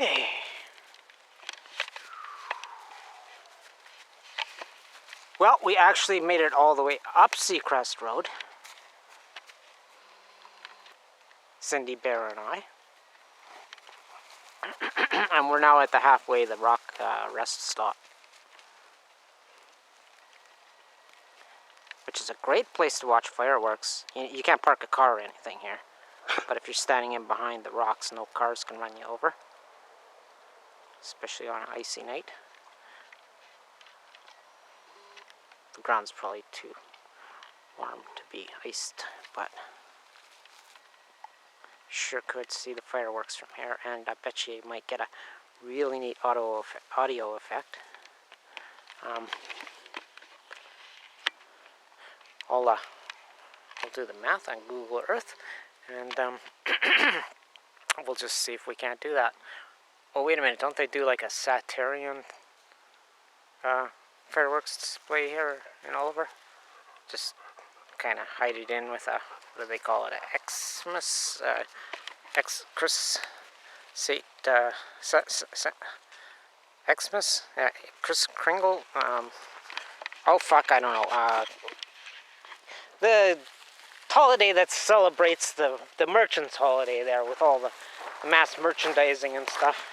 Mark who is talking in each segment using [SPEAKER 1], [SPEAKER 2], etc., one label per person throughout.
[SPEAKER 1] Hey. Well, we actually made it all the way up Seacrest Road. Cindy Bear and I. And we're now at the halfway, the rock rest stop. Which is a great place to watch fireworks. You can't park a car or anything here. But if you're standing in behind the rocks, no cars can run you over. Especially on an icy night. The ground's probably too warm to be iced, but sure could see the fireworks from here, and I bet you might get a really neat audio effect. I'll do the math on Google Earth, and we'll just see if we can't do that. Oh, wait a minute, don't they do like a Saturnian fireworks display here in Oliver? Just kind of hide it in with a, what do they call it, a Xmas, Xmas, Kris Kringle, oh fuck, I don't know, the holiday that celebrates the merchants' holiday there with all the mass merchandising and stuff.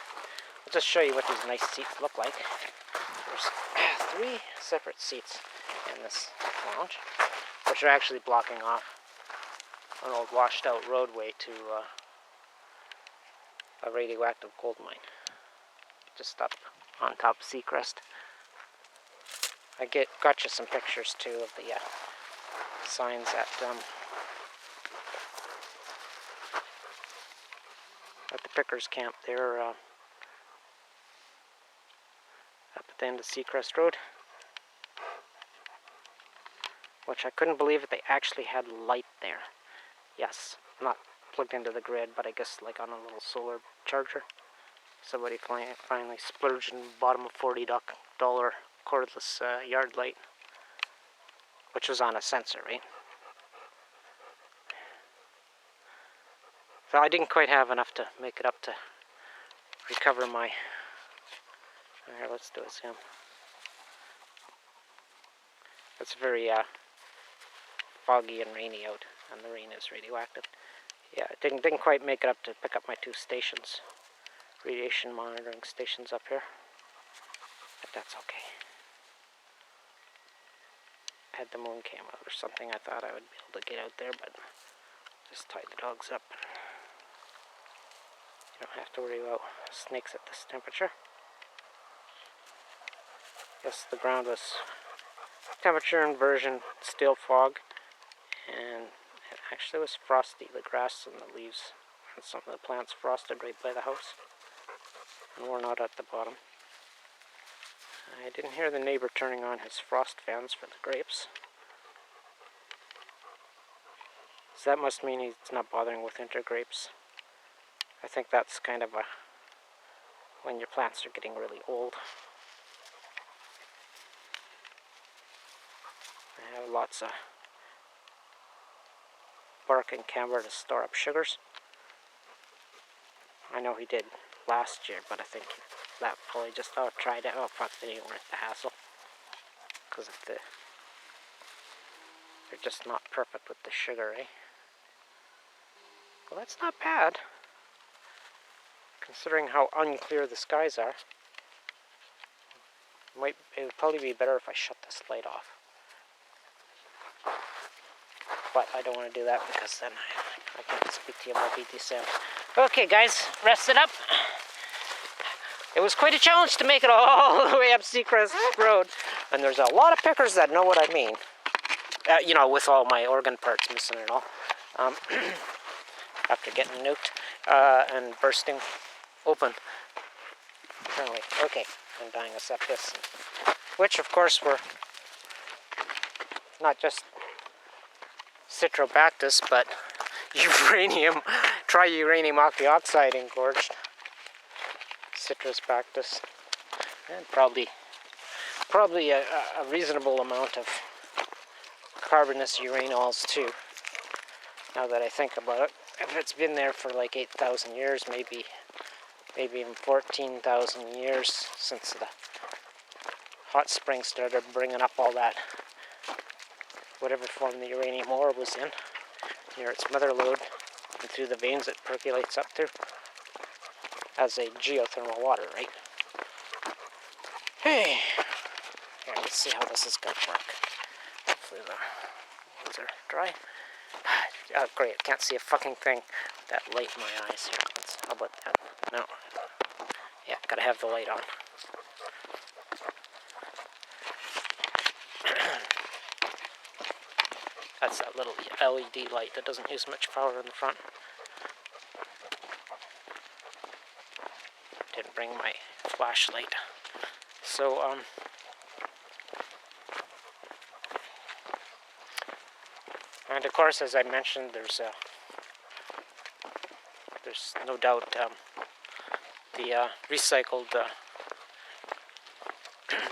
[SPEAKER 1] I'll just show you what these nice seats look like. There's 3 separate seats in this lounge, which are actually blocking off an old washed out roadway to a radioactive gold mine. Just up on top of Seacrest. I got you some pictures too of the signs at the pickers camp there up at the end of Seacrest Road, which I couldn't believe that they actually had light there. Yes, not plugged into the grid, but I guess like on a little solar charger. Somebody finally splurged and bought him a $40 cordless yard light, which was on a sensor, right? So I didn't quite have enough to make it up to recover my... Here, let's do a zoom. It's very foggy and rainy out, and the rain is radioactive. Yeah, it didn't quite make it up to pick up my 2 stations. Radiation monitoring stations up here. But that's okay. Had the moon cam out or something, I thought I would be able to get out there, but just tied the dogs up. You don't have to worry about snakes at this temperature. Yes, the ground was temperature inversion, still fog, and it actually was frosty. The grass and the leaves and some of the plants frosted right by the house, and worn out at the bottom. I didn't hear the neighbor turning on his frost fans for the grapes. So that must mean he's not bothering with winter grapes. I think that's kind of when your plants are getting really old. I have lots of bark and camber to store up sugars. I know he did last year, but I think that probably just tried it. Oh fuck, they ain't worth the hassle. Because of they're just not perfect with the sugar, eh? Well, that's not bad, considering how unclear the skies are. It would probably be better if I shut this light off. But I don't want to do that because then I can't speak to you about BT sound. Okay guys, rest it up. It was quite a challenge to make it all the way up Seacrest Road. And there's a lot of pickers that know what I mean. You know, with all my organ parts missing and all. After getting nuked and bursting open. Apparently. Okay, I'm dying of sepsis. Which, of course, were not just Citrobacter, but uranium, triuranium octioxide engorged. Citrus Bactus, and probably a reasonable amount of carbonous uranols too. Now that I think about it, if it's been there for like 8,000 years, maybe maybe even 14,000 years since the hot spring started bringing up all that, whatever form the uranium ore was in, near its mother lode, and through the veins it percolates up through as a geothermal water, right? Hey, here, let's see how this is going to work. Hopefully the ones are dry. Oh, great, I can't see a fucking thing. That light in my eyes here. How about that? No. Yeah, gotta have the light on. That's that little LED light that doesn't use much power in the front. Didn't bring my flashlight. So, and of course, as I mentioned, there's no doubt the recycled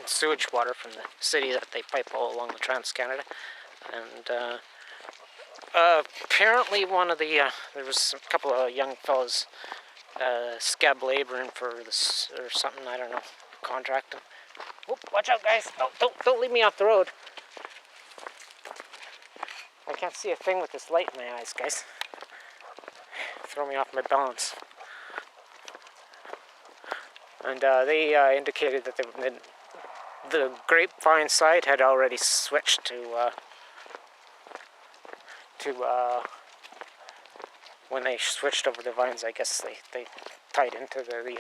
[SPEAKER 1] sewage water from the city that they pipe all along the Trans-Canada. And apparently one of the, there was a couple of young fellas scab laboring for this or something, I don't know, contracting. Whoop, watch out guys, don't leave me off the road. I can't see a thing with this light in my eyes, guys. Throw me off my balance. And they indicated that the grapevine side had already switched to when they switched over to vines, I guess they tied into the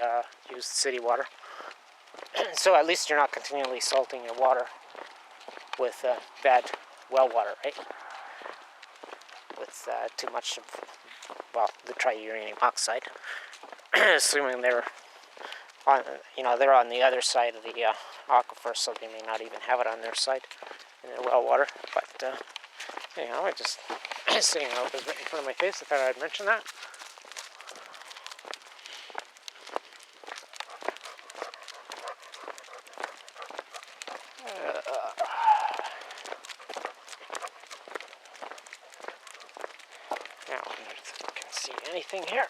[SPEAKER 1] used city water. So at least you're not continually salting your water with bad well water, right? With too much of, well, the triuranium oxide. Assuming they're on, they're on the other side of the aquifer, so they may not even have it on their side in their well water. But I just seeing how it was right in front of my face, I thought I'd mention that. Now, if I can see anything here.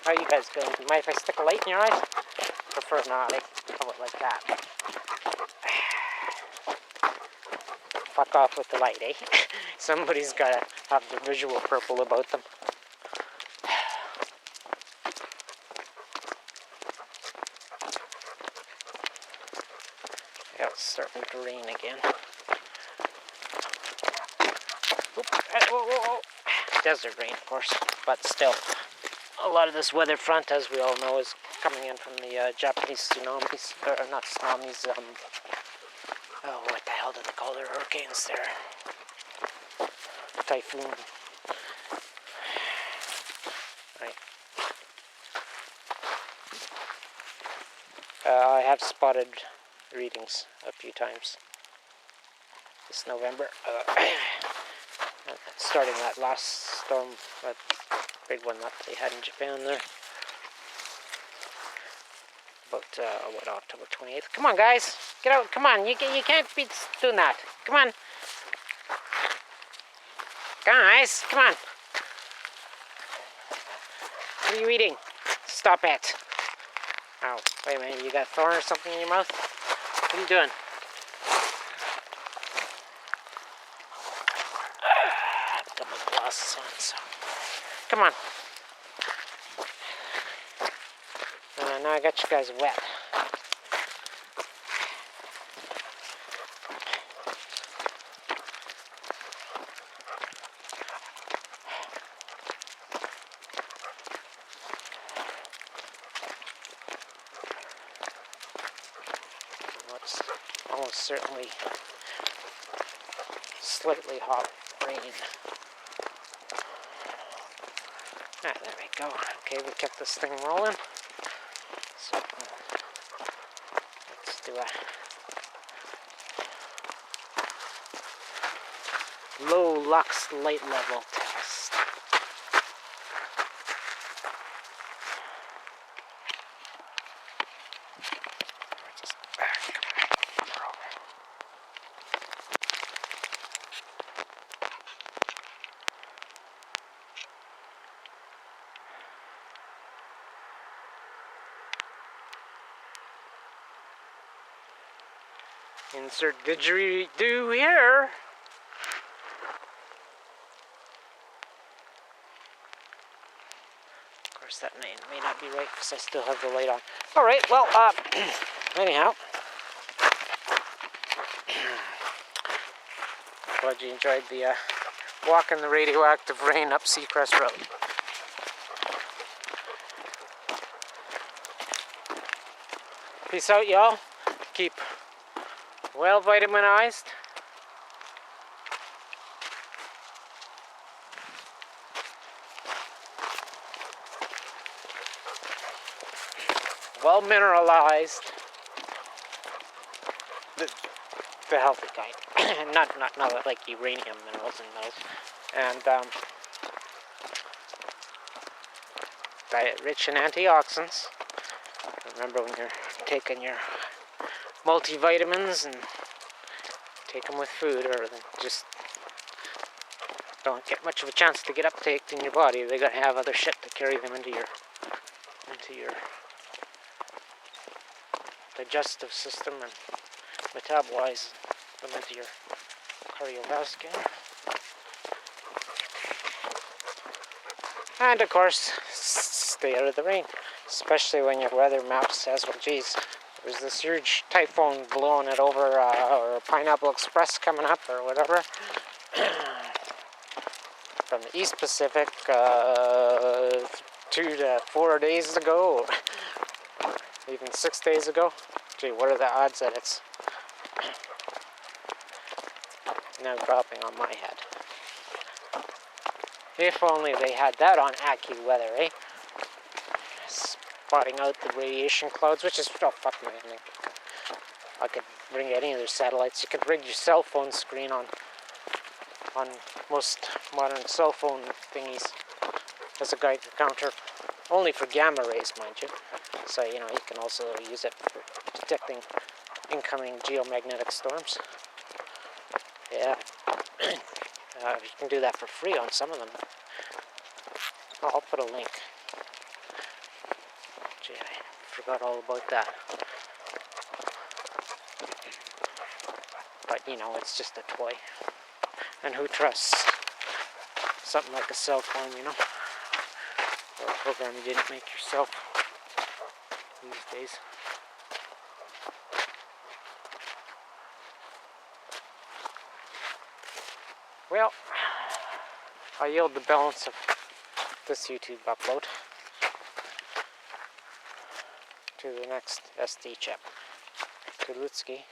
[SPEAKER 1] How are you guys doing? Do you mind if I stick a light in your eyes? Prefer not, eh? How about like that? Fuck off with the light, eh? Somebody's gotta have the visual purple about them. Yeah, it's starting to rain again. Oop, whoa. Desert rain, of course, but still. A lot of this weather front, as we all know, is coming in from the Japanese tsunamis, or not tsunamis, oh, what the hell do they call their hurricanes there? Typhoon. Right. I have spotted readings a few times this November. Starting that last storm, that big one that they had in Japan there. About, October 28th. Come on, guys. Get out. Come on. You can't be doing that. Come on. Guys, come on. What are you eating? Stop it. Oh, wait a minute. You got a thorn or something in your mouth? What are you doing? I've got my glasses on, so. Come on. Now I got you guys wet. It's almost certainly slightly hot rain. Ah, there we go. Okay, we kept this thing rolling. So, let's do a low lux light level test. Just back. Insert didgeridoo here. Of course, that may not be right because I still have the light on. All right. Well, anyhow, glad you enjoyed the walk in the radioactive rain up Seacrest Road. Peace out, y'all. Keep well vitaminized. Well mineralized. The healthy kind. not like uranium minerals and metals. And diet rich in antioxidants. Remember when you're taking your multivitamins and take them with food, or just don't get much of a chance to get uptaked in your body. They gotta have other shit to carry them into your digestive system and metabolize them into your cardiovascular. And of course, stay out of the rain, especially when your weather map says, well, geez, there's this huge typhoon blowing it over, or Pineapple Express coming up, or whatever, from the East Pacific 2 to 4 days ago, even 6 days ago. Gee, what are the odds that it's now dropping on my head? If only they had that on AccuWeather, eh? Spotting out the radiation clouds, which is, oh fuck man, I could bring any of their satellites. You could rig your cell phone screen on most modern cell phone thingies as a Geiger counter, only for gamma rays, mind you. So, you know, you can also use it for detecting incoming geomagnetic storms. Yeah. You can do that for free on some of them. Oh, I'll put a link. Gee, I forgot all about that. But, you know, it's just a toy. And who trusts something like a cell phone, you know? Or a program you didn't make yourself these days. Well, I yield the balance of this YouTube upload to the next SD chip. Good Lutsky.